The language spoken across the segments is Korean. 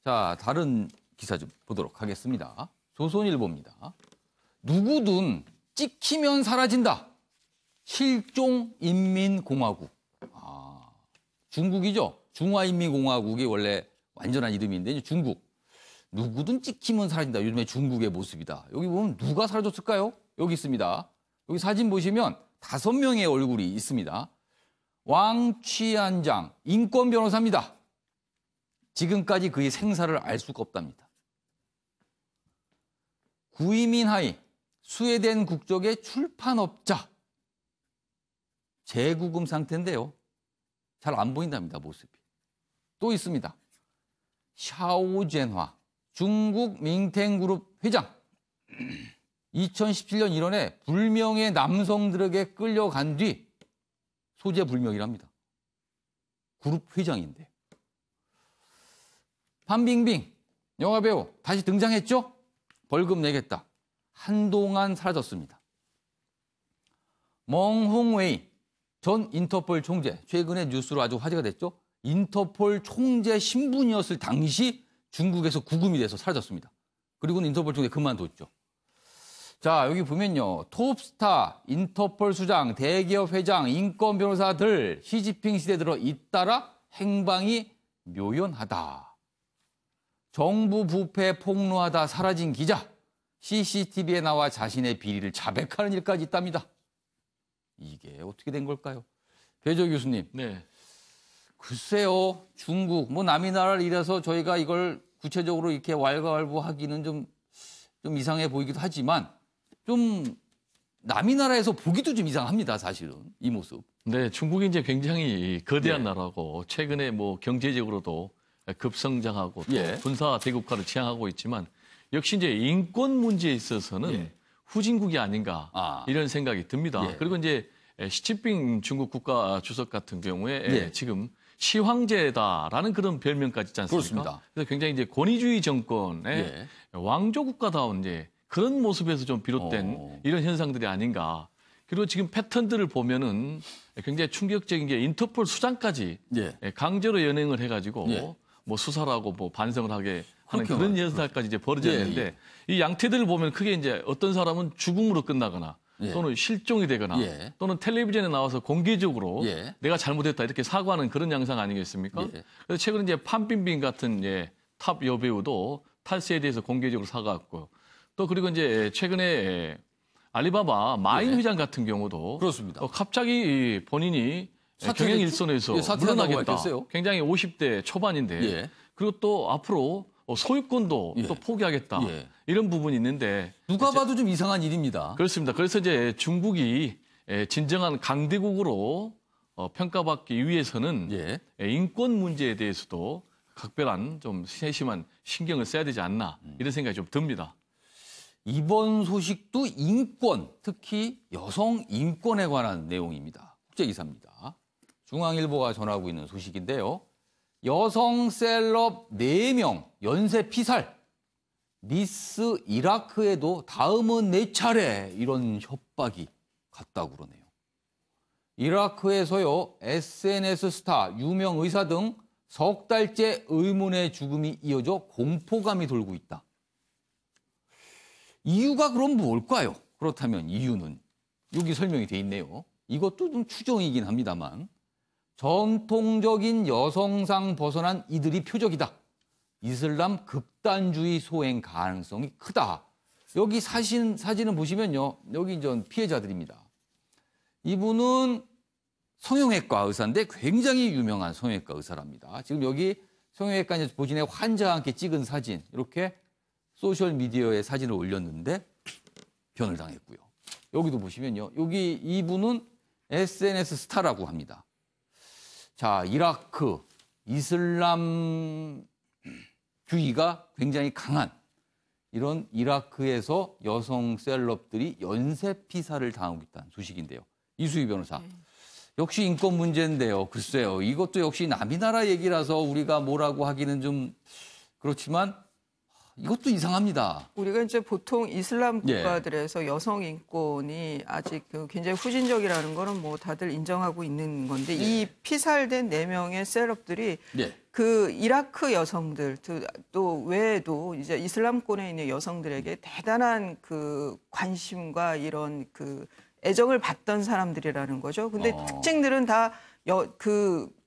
자, 다른 기사 좀 보도록 하겠습니다. 조선일보입니다. 누구든 찍히면 사라진다. 실종인민공화국. 중국이죠. 중화인민공화국이 원래 완전한 이름인데 이제 중국. 누구든 찍히면 사라진다. 요즘에 중국의 모습이다. 여기 보면 누가 사라졌을까요? 여기 있습니다. 여기 사진 보시면 5명의 얼굴이 있습니다. 왕취안장 인권 변호사입니다. 지금까지 그의 생사를 알 수가 없답니다. 구이민하이 스웨덴 국적의 출판업자. 재구금 상태인데요. 잘 안 보인답니다, 모습이. 또 있습니다. 샤오젠화 중국 밍텐그룹 회장. 2017년 1월에 불명의 남성들에게 끌려간 뒤 소재 불명이랍니다. 그룹 회장인데. 판빙빙 영화배우 다시 등장했죠? 벌금 내겠다. 한동안 사라졌습니다. 멍홍웨이 전 인터폴 총재, 최근에 뉴스로 아주 화제가 됐죠? 인터폴 총재 신분이었을 당시 중국에서 구금이 돼서 사라졌습니다. 그리고는 인터폴 총재 그만뒀죠. 자, 여기 보면요. 톱스타, 인터폴 수장, 대기업 회장, 인권 변호사들 시진핑 시대 들어 잇따라 행방이 묘연하다. 정부 부패 폭로하다 사라진 기자, CCTV에 나와 자신의 비리를 자백하는 일까지 있답니다. 이게 어떻게 된 걸까요? 배조 교수님. 네. 글쎄요, 중국, 남의 나라를 이래서 저희가 이걸 구체적으로 이렇게 왈가왈부하기는 좀 이상해 보이기도 하지만 좀 남의 나라에서 보기도 좀 이상합니다, 사실은 이 모습. 네, 중국이 이제 굉장히 거대한 네. 나라고 최근에 경제적으로도 급성장하고 또 예. 군사 대국화를 지향하고 있지만 역시 이제 인권 문제에 있어서는 예. 후진국이 아닌가 이런 생각이 듭니다. 예. 그리고 이제 시진핑 중국 국가 주석 같은 경우에 예. 지금 시황제다라는 그런 별명까지 있지 않습니까? 그렇습니다. 그래서 굉장히 이제 권위주의 정권의 예. 왕조 국가다운 이제 그런 모습에서 좀 비롯된 이런 현상들이 아닌가. 그리고 지금 패턴들을 보면은 굉장히 충격적인 게 인터폴 수장까지 예. 강제로 연행을 해가지고 예. 수사를 하고 반성을 하게 하는 그렇게 그런 현상까지 이제 벌어졌는데 예. 이 양태들을 보면 크게 이제 어떤 사람은 죽음으로 끝나거나 예. 또는 실종이 되거나 예. 또는 텔레비전에 나와서 공개적으로 예. 내가 잘못했다 이렇게 사과하는 그런 양상 아니겠습니까? 예. 그래서 최근에 이제 판빙빙 같은 탑 여배우도 탈세에 대해서 공개적으로 사과했고요. 또 그리고 이제 최근에 알리바바 마인 예. 회장 같은 경우도 그렇습니다. 갑자기 본인이 경영 일선에서 사퇴한다고 물러나겠다. 밝혔어요. 굉장히 50대 초반인데 예. 그리고 또 앞으로 소유권도 예. 또 포기하겠다. 예. 이런 부분이 있는데 누가 봐도 좀 이상한 일입니다. 그렇습니다. 그래서 이제 중국이 진정한 강대국으로 평가받기 위해서는 예. 인권 문제에 대해서도 각별한 좀 세심한 신경을 써야 되지 않나 이런 생각이 좀 듭니다. 이번 소식도 인권, 특히 여성 인권에 관한 내용입니다. 국제기사입니다. 중앙일보가 전하고 있는 소식인데요. 여성 셀럽 4명 연쇄 피살. 미스 이라크에도 다음은 내 차례. 이런 협박이 갔다고 그러네요. 이라크에서요. SNS 스타, 유명 의사 등 석 달째 의문의 죽음이 이어져 공포감이 돌고 있다. 이유가 그럼 뭘까요? 그렇다면 이유는 여기 설명이 돼 있네요. 이것도 좀 추정이긴 합니다만 전통적인 여성상 벗어난 이들이 표적이다. 이슬람 극단주의 소행 가능성이 크다. 여기 사진을 보시면요. 여기 이제 피해자들입니다. 이분은 성형외과 의사인데 굉장히 유명한 성형외과 의사랍니다. 지금 여기 성형외과 보진에 환자와 함께 찍은 사진 이렇게 소셜미디어에 사진을 올렸는데 변을 당했고요. 여기도 보시면요. 여기 이분은 SNS 스타라고 합니다. 자, 이라크 이슬람주의가 굉장히 강한 이런 이라크에서 여성 셀럽들이 연쇄 피살을 당하고 있다는 소식인데요. 이수희 변호사. 역시 인권 문제인데요. 글쎄요. 이것도 역시 남의 나라 얘기라서 우리가 뭐라고 하기는 좀 그렇지만 이것도 이상합니다. 우리가 이제 보통 이슬람 예. 국가들에서 여성 인권이 아직 굉장히 후진적이라는 거는 뭐 다들 인정하고 있는 건데 이 피살된 4명의 셀럽들이 예. 그 이라크 여성들 또 외에도 이제 이슬람권에 있는 여성들에게 대단한 그 관심과 이런 그 애정을 받던 사람들이라는 거죠. 근데 특징들은 다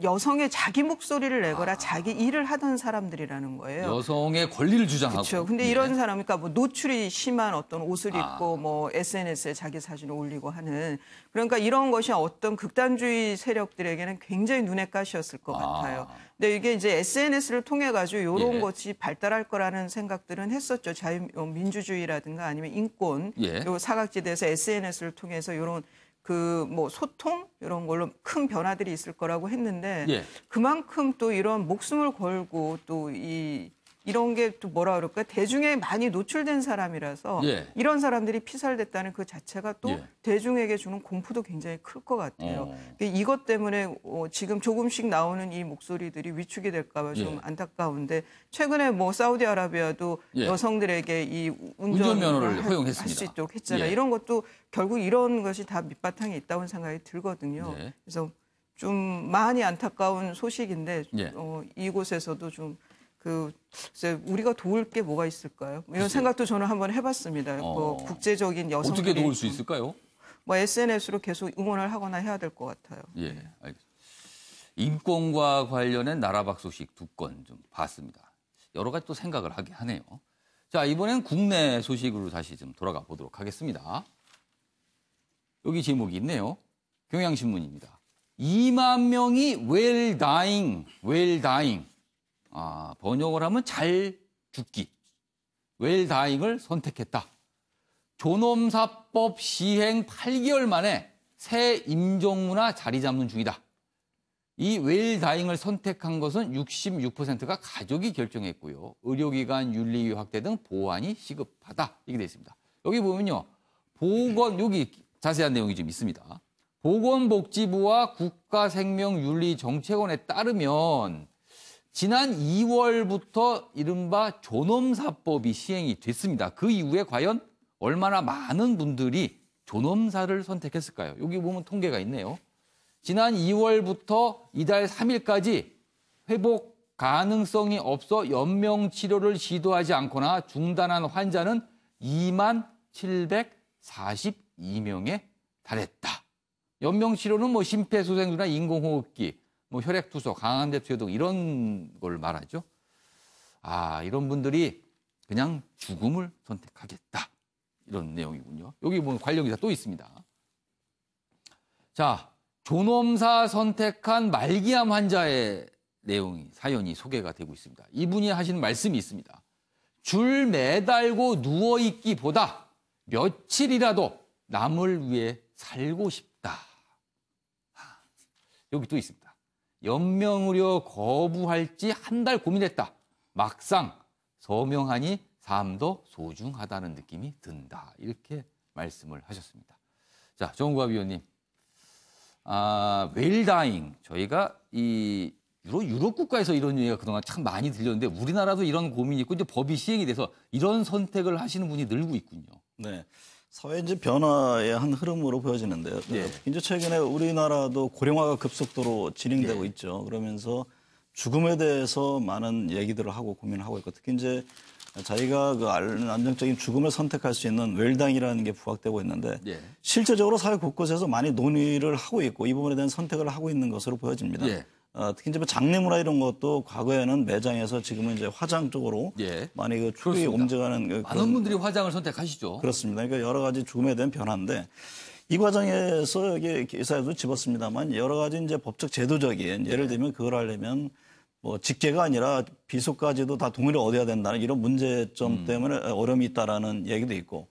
여성의 자기 목소리를 내거나 자기 일을 하던 사람들이라는 거예요. 여성의 권리를 주장하고. 그렇죠. 근데 예. 이런 사람, 그러니까 뭐 노출이 심한 어떤 옷을 입고 뭐 SNS에 자기 사진을 올리고 하는 그러니까 이런 것이 어떤 극단주의 세력들에게는 굉장히 눈에 가시였을 것 같아요. 근데 이게 이제 SNS를 통해 가지고 이런 예. 것이 발달할 거라는 생각들은 했었죠. 민주주의라든가 아니면 인권, 예. 요 사각지대에서 SNS를 통해서 이런 그 뭐 소통 이런 걸로 큰 변화들이 있을 거라고 했는데 예. 그만큼 또 이런 목숨을 걸고 또 이런 게 또 뭐라 그럴까 대중에 많이 노출된 사람이라서 예. 이런 사람들이 피살됐다는 그 자체가 또 예. 대중에게 주는 공포도 굉장히 클 것 같아요. 이것 때문에 지금 조금씩 나오는 이 목소리들이 위축이 될까 봐 좀 예. 안타까운데 최근에 뭐 사우디아라비아도 예. 여성들에게 이 운전면허를 허용했습니다. 할 수 있도록 했잖아요. 예. 이런 것도 결국 이런 것이 다 밑바탕에 있다고 생각이 들거든요. 예. 그래서 좀 많이 안타까운 소식인데 예. 이곳에서도 좀 글쎄 우리가 도울 게 뭐가 있을까요? 이런 글쎄요. 생각도 저는 한번 해봤습니다. 뭐 국제적인 여성들이 어떻게 도울 수 있을까요? 뭐 SNS로 계속 응원을 하거나 해야 될 것 같아요. 예, 알겠습니다. 인권과 관련된 나라박 소식 2건 좀 봤습니다. 여러 가지 또 생각을 하게 하네요. 자, 이번엔 국내 소식으로 다시 좀 돌아가 보도록 하겠습니다. 여기 제목이 있네요. 경향신문입니다. 2만 명이 well dying. 번역을 하면 잘 죽기. well dying을 선택했다. 존엄사법 시행 8개월 만에 새 임종문화 자리 잡는 중이다. 이 well dying을 선택한 것은 66%가 가족이 결정했고요. 의료기관 윤리위 확대 등 보완이 시급하다. 이게 되어 있습니다. 여기 보면요. 여기 자세한 내용이 좀 있습니다. 보건복지부와 국가생명윤리정책원에 따르면 지난 2월부터 이른바 존엄사법이 시행이 됐습니다. 그 이후에 과연 얼마나 많은 분들이 존엄사를 선택했을까요? 여기 보면 통계가 있네요. 지난 2월부터 이달 3일까지 회복 가능성이 없어 연명치료를 시도하지 않거나 중단한 환자는 2만 742명에 달했다. 연명치료는 뭐 심폐소생술이나 인공호흡기, 뭐 혈액투소, 강압제 투여 등 이런 걸 말하죠. 이런 분들이 그냥 죽음을 선택하겠다. 이런 내용이군요. 여기 보면 관련 기사 또 있습니다. 자, 존엄사 선택한 말기암 환자의 사연이 소개가 되고 있습니다. 이분이 하시는 말씀이 있습니다. 줄 매달고 누워있기보다 며칠이라도 남을 위해 살고 싶다. 여기 또 있습니다. 연명의료 거부할지 한 달 고민했다. 막상 서명하니 삶도 소중하다는 느낌이 든다. 이렇게 말씀을 하셨습니다. 자, 정우갑 위원님. 웰다잉. 저희가 이 유럽 국가에서 이런 얘기가 그동안 참 많이 들렸는데 우리나라도 이런 고민이 있고 이제 법이 시행이 돼서 이런 선택을 하시는 분이 늘고 있군요. 네. 사회 이제 변화의 한 흐름으로 보여지는데요. 예. 이제 최근에 우리나라도 고령화가 급속도로 진행되고 있죠. 그러면서 죽음에 대해서 많은 얘기들을 하고 고민을 하고 있고 특히 이제 자기가 그 안정적인 죽음을 선택할 수 있는 웰당이라는 게 부각되고 있는데 예. 실제적으로 사회 곳곳에서 많이 논의를 하고 있고 이 부분에 대한 선택을 하고 있는 것으로 보여집니다. 예. 특히 이제 뭐 장례문화 이런 것도 과거에는 매장에서 지금은 이제 화장 쪽으로 예. 많이 그 축이 그렇습니다. 옮겨가는 많은 분들이 화장을 선택하시죠. 그렇습니다. 그러니까 여러 가지 죽음에 대한 변화인데 이 과정에서 여기 기사에도 집었습니다만 여러 가지 이제 법적 제도적인 예를 들면 그걸 하려면 뭐 직계가 아니라 비속까지도 다 동의를 얻어야 된다는 이런 문제점 때문에 어려움이 있다라는 얘기도 있고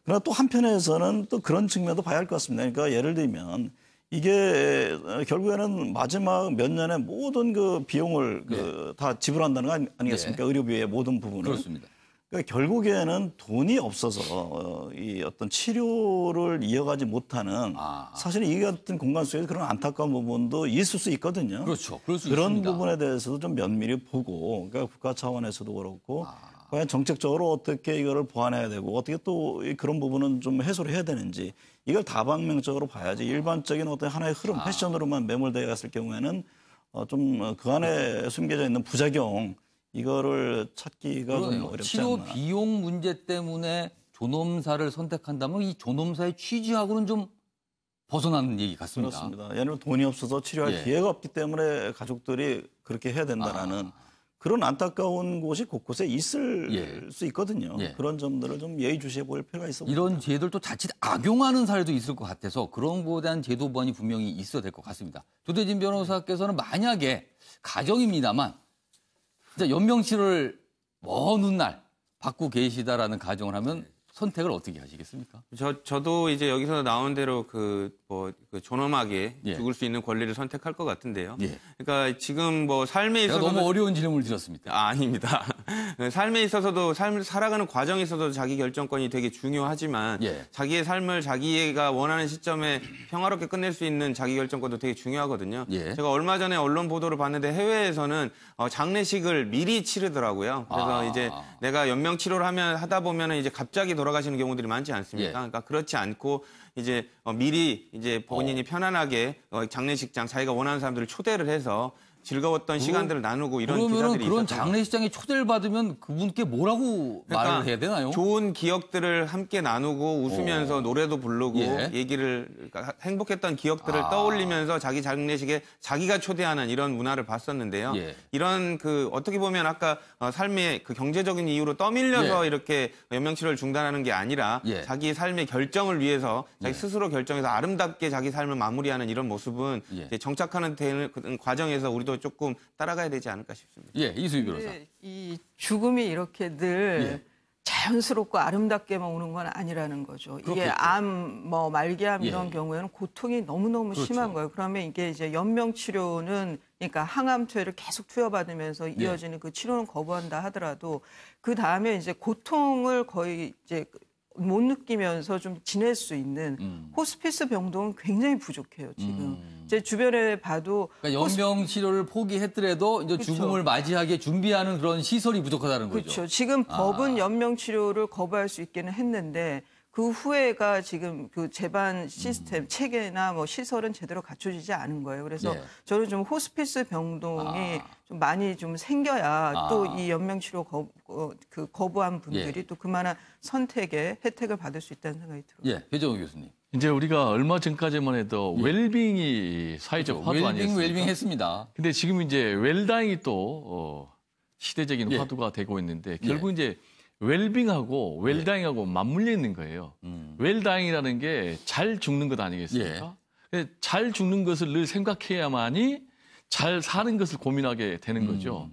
그러나 또 한편에서는 또 그런 측면도 봐야 할 것 같습니다. 그러니까 예를 들면 이게 결국에는 마지막 몇 년의 모든 그 비용을 다 지불한다는 거 아니겠습니까? 의료비의 모든 부분을. 그렇습니다. 그러니까 결국에는 돈이 없어서 이 어떤 치료를 이어가지 못하는 사실은 이 같은 공간 속에서 그런 안타까운 부분도 있을 수 있거든요. 그렇죠. 그럴 수 그런 있습니다. 부분에 대해서도 좀 면밀히 보고 그러니까 국가 차원에서도 그렇고 과연 정책적으로 어떻게 이거를 보완해야 되고 어떻게 또 그런 부분은 좀 해소를 해야 되는지 이걸 다방면적으로 봐야지 일반적인 어떤 하나의 흐름, 패션으로만 매몰되어 갔을 경우에는 좀 그 안에 숨겨져 있는 부작용 이거를 찾기가 좀 그러네요. 어렵지 치료 않나. 비용 문제 때문에 존엄사를 선택한다면 이 존엄사의 취지하고는 좀 벗어나는 얘기 같습니다. 그렇습니다. 예를 들면 돈이 없어서 치료할 예. 기회가 없기 때문에 가족들이 그렇게 해야 된다라는 그런 안타까운 곳이 곳곳에 있을 예. 수 있거든요. 예. 그런 점들을 좀 예의주시해 볼 필요가 있어 보입니다. 이런 제도를 또 자칫 악용하는 사례도 있을 것 같아서 그런 거에 대한 제도 보완이 분명히 있어야 될 것 같습니다. 조대진 변호사께서는 만약에 가정입니다만 진짜 연명치료를 먼 훗날 받고 계시다라는 가정을 하면 선택을 어떻게 하시겠습니까? 저도 이제 여기서 나온 대로 그 존엄하게 예. 죽을 수 있는 권리를 선택할 것 같은데요. 예. 그러니까 지금 뭐 삶에 제가 있어서 너무 어려운 질문을 드렸습니다. 아닙니다. 삶에 있어서도 삶을 살아가는 과정에 있어서도 자기 결정권이 되게 중요하지만 예. 자기의 삶을 자기가 원하는 시점에 평화롭게 끝낼 수 있는 자기 결정권도 되게 중요하거든요. 예. 제가 얼마 전에 언론 보도를 봤는데 해외에서는 장례식을 미리 치르더라고요. 그래서 이제 내가 연명 치료를 하다 보면은 이제 갑자기 돌아가시는 경우들이 많지 않습니까? 예. 그러니까 그렇지 않고 이제 미리 이제 본인이 편안하게 장례식장 자기가 원하는 사람들을 초대를 해서 즐거웠던 시간들을 나누고 이런 그러면은 기사들이 그런 있었던 장례식장에 초대를 받으면 그분께 뭐라고 말을 해야 되나요? 좋은 기억들을 함께 나누고 웃으면서 노래도 부르고 예. 그러니까 행복했던 기억들을 떠올리면서 자기 장례식에 자기가 초대하는 이런 문화를 봤었는데요. 예. 이런 어떻게 보면 아까 삶의 그 경제적인 이유로 떠밀려서 예. 이렇게 연명치료를 중단하는 게 아니라 예. 자기 삶의 결정을 위해서 자기 스스로 결정해서 아름답게 자기 삶을 마무리하는 이런 모습은 예. 이제 정착하는 과정에서 우리도 조금 따라가야 되지 않을까 싶습니다. 예, 이수희 변호사. 근데 이 죽음이 이렇게 늘 예. 자연스럽고 아름답게만 오는 건 아니라는 거죠. 이게 그렇겠죠. 뭐 말기암 예. 이런 경우에는 고통이 너무너무 그렇죠. 심한 거예요. 그러면 이게 이제 연명 치료는 그러니까 항암 투여를 계속 투여받으면서 이어지는 그 치료는 거부한다 하더라도 그 다음에 이제 고통을 거의 이제 못 느끼면서 좀 지낼 수 있는 호스피스 병동은 굉장히 부족해요, 지금. 제 주변에 봐도 그러니까 연명 치료를 포기했더라도 이제 그렇죠. 죽음을 맞이하게 준비하는 그런 시설이 부족하다는 거죠. 그렇죠. 지금 법은 연명 치료를 거부할 수 있기는 했는데 그 후에가 지금 그 재반 시스템 체계나 뭐 시설은 제대로 갖춰지지 않은 거예요. 그래서 예. 저는 좀 호스피스 병동이 좀 많이 좀 생겨야 또 이 연명 치료 거부한 분들이 예. 또 그만한 선택의 혜택을 받을 수 있다는 생각이 들어요. 예, 배정우 교수님. 이제 우리가 얼마 전까지만 해도 웰빙이 사회적 화두 아니었습니까? 웰빙 했습니다. 근데 지금 이제 웰다잉이 또 시대적인 예. 화두가 되고 있는데 결국 이제 웰빙하고 웰다잉하고 맞물려 있는 거예요. 웰다잉이라는 게 잘 죽는 것 아니겠습니까? 잘 죽는 것을 늘 생각해야만이 잘 사는 것을 고민하게 되는 거죠.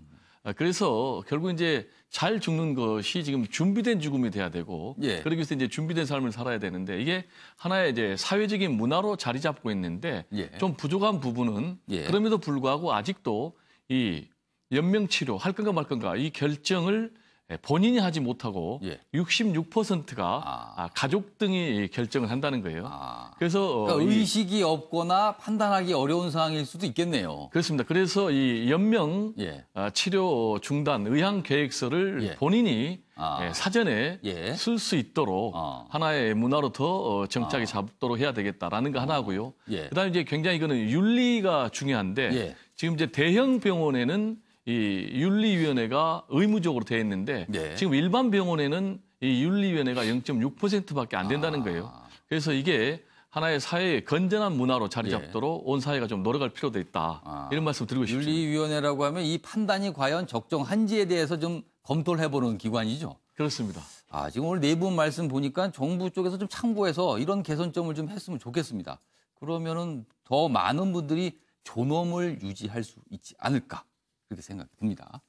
그래서 결국 이제 잘 죽는 것이 지금 준비된 죽음이 돼야 되고, 예. 그러기 위해서 이제 준비된 삶을 살아야 되는데 이게 하나의 이제 사회적인 문화로 자리 잡고 있는데 예. 좀 부족한 부분은 예. 그럼에도 불구하고 아직도 이 연명 치료 할 건가 말 건가 이 결정을 본인이 하지 못하고 예. 66%가 가족 등이 결정을 한다는 거예요. 그래서 그러니까 의식이 없거나 판단하기 어려운 상황일 수도 있겠네요. 그렇습니다. 그래서 이 연명 예. 치료 중단 의향 계획서를 예. 본인이 사전에 예. 쓸 수 있도록 하나의 문화로 더 정착이 잡도록 해야 되겠다라는 거 하나고요. 예. 그다음에 이제 굉장히 이거는 윤리가 중요한데 예. 지금 이제 대형 병원에는 이 윤리위원회가 의무적으로 돼 있는데 네. 지금 일반 병원에는 이 윤리위원회가 0.6%밖에 안 된다는 거예요. 그래서 이게 하나의 사회의 건전한 문화로 자리 잡도록 온 사회가 좀 노력할 필요도 있다. 이런 말씀 드리고 싶습니다. 윤리위원회라고 하면 이 판단이 과연 적정한지에 대해서 좀 검토를 해보는 기관이죠. 그렇습니다. 지금 오늘 네 분 말씀 보니까 정부 쪽에서 좀 참고해서 이런 개선점을 좀 했으면 좋겠습니다. 그러면은 더 많은 분들이 존엄을 유지할 수 있지 않을까 그렇게 생각이 듭니다.